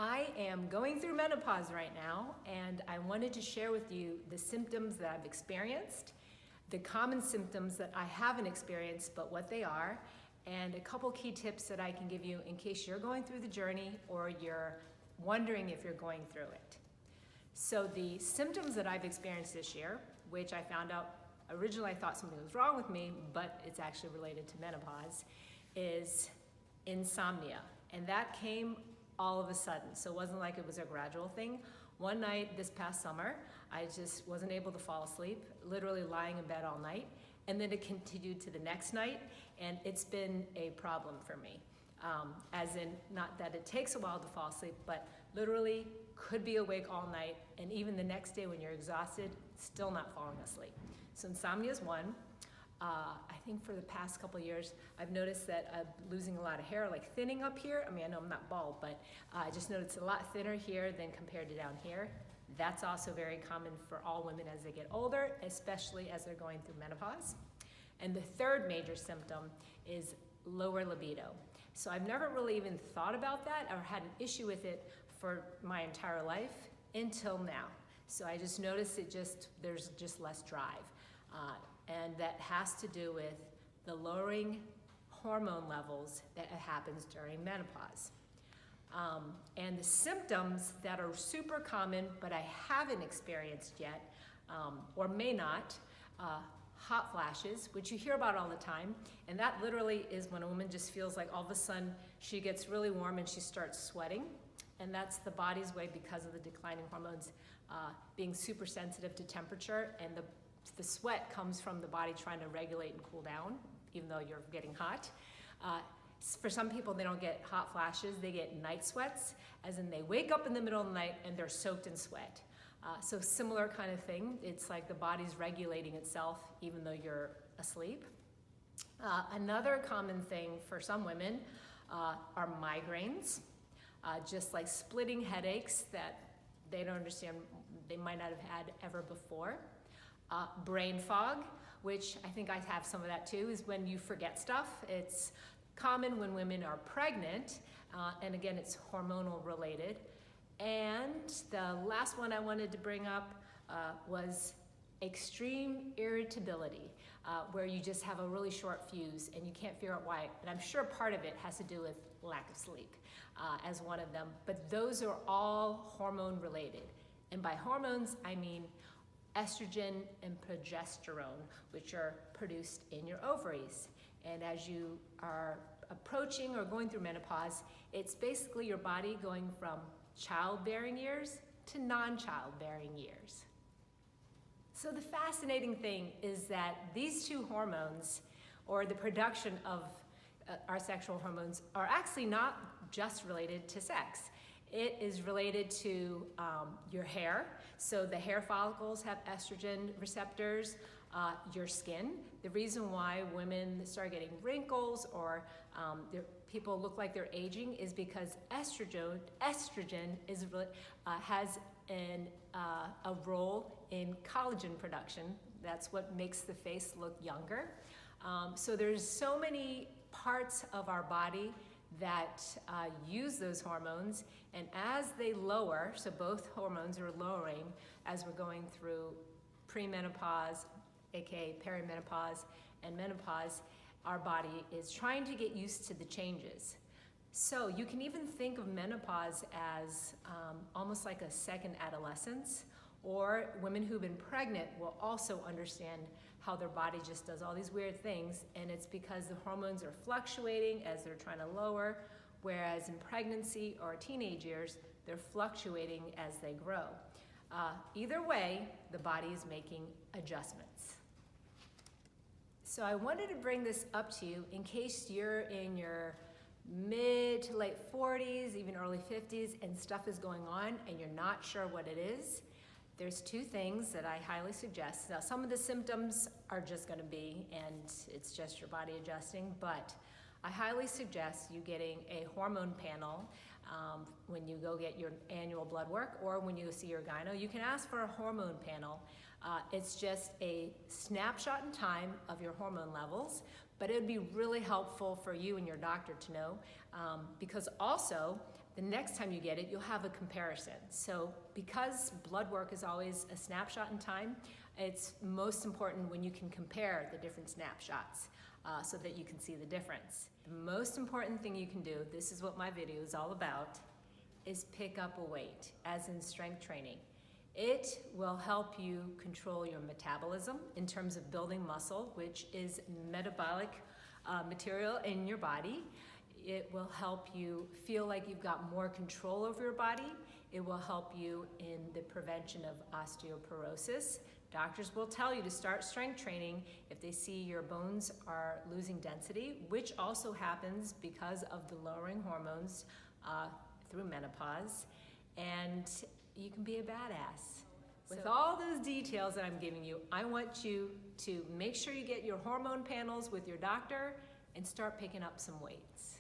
I am going through menopause right now, and I wanted to share with you the symptoms that I've experienced, the common symptoms that I haven't experienced, but what they are, and a couple key tips that I can give you in case you're going through the journey or you're wondering if you're going through it. So the symptoms that I've experienced this year, which I found out, originally I thought something was wrong with me, but it's actually related to menopause, is insomnia. And that came all of a sudden. So it wasn't like it was a gradual thing. One night this past summer, I just wasn't able to fall asleep, literally lying in bed all night. And then it continued to the next night, and it's been a problem for me. As in, not that it takes a while to fall asleep, but literally could be awake all night, and even the next day when you're exhausted, still not falling asleep. So insomnia is one. I think for the past couple of years, I've noticed that I'm losing a lot of hair, like thinning up here. I mean, I know I'm not bald, but I just noticed it's a lot thinner here than compared to down here. That's also very common for all women as they get older, especially as they're going through menopause. And the third major symptom is lower libido. So I've never really even thought about that or had an issue with it for my entire life until now. So I just noticed there's just less drive. And that has to do with the lowering hormone levels that happens during menopause. And the symptoms that are super common, but I haven't experienced yet, or may not, hot flashes, which you hear about all the time. And that literally is when a woman just feels like all of a sudden she gets really warm and she starts sweating. And that's the body's way, because of the declining hormones, being super sensitive to temperature, and the sweat comes from the body trying to regulate and cool down, even though you're getting hot. For some people, they don't get hot flashes, they get night sweats, as in they wake up in the middle of the night and they're soaked in sweat. So similar kind of thing. It's like the body's regulating itself even though you're asleep. Another common thing for some women are migraines, just like splitting headaches that they don't understand, they might not have had ever before. Brain fog, which I think I have some of that too, is when you forget stuff. It's common when women are pregnant, and again, it's hormonal related. And the last one I wanted to bring up was extreme irritability, where you just have a really short fuse and you can't figure out why. And I'm sure part of it has to do with lack of sleep as one of them, but those are all hormone related. And by hormones, I mean estrogen and progesterone, which are produced in your ovaries. And as you are approaching or going through menopause, it's basically your body going from childbearing years to non-childbearing years. So the fascinating thing is that these two hormones, or the production of our sexual hormones, are actually not just related to sex. It is related to your hair. So the hair follicles have estrogen receptors, your skin. The reason why women start getting wrinkles or people look like they're aging is because estrogen is, has a role in collagen production. That's what makes the face look younger. So there's so many parts of our body that use those hormones, and as they lower, so both hormones are lowering as we're going through premenopause, aka perimenopause, and menopause, our body is trying to get used to the changes. So you can even think of menopause as almost like a second adolescence, or women who've been pregnant will also understand how their body just does all these weird things, and it's because the hormones are fluctuating as they're trying to lower, whereas in pregnancy or teenage years, they're fluctuating as they grow. Either way, the body is making adjustments. So I wanted to bring this up to you in case you're in your mid to late 40s, even early 50s, and stuff is going on and you're not sure what it is. There's two things that I highly suggest. Now, some of the symptoms are just going to be, and it's just your body adjusting, but I highly suggest you getting a hormone panel when you go get your annual blood work, or when you see your gyno. You can ask for a hormone panel. It's just a snapshot in time of your hormone levels, but it would be really helpful for you and your doctor to know, because also the next time you get it, you'll have a comparison. So because blood work is always a snapshot in time, it's most important when you can compare the different snapshots so that you can see the difference. The most important thing you can do, this is what my video is all about, is pick up a weight, as in strength training. It will help you control your metabolism in terms of building muscle, which is metabolic material in your body. It will help you feel like you've got more control over your body. It will help you in the prevention of osteoporosis. Doctors will tell you to start strength training if they see your bones are losing density, which also happens because of the lowering hormones through menopause, and you can be a badass. With all those details that I'm giving you, I want you to make sure you get your hormone panels with your doctor and start picking up some weights.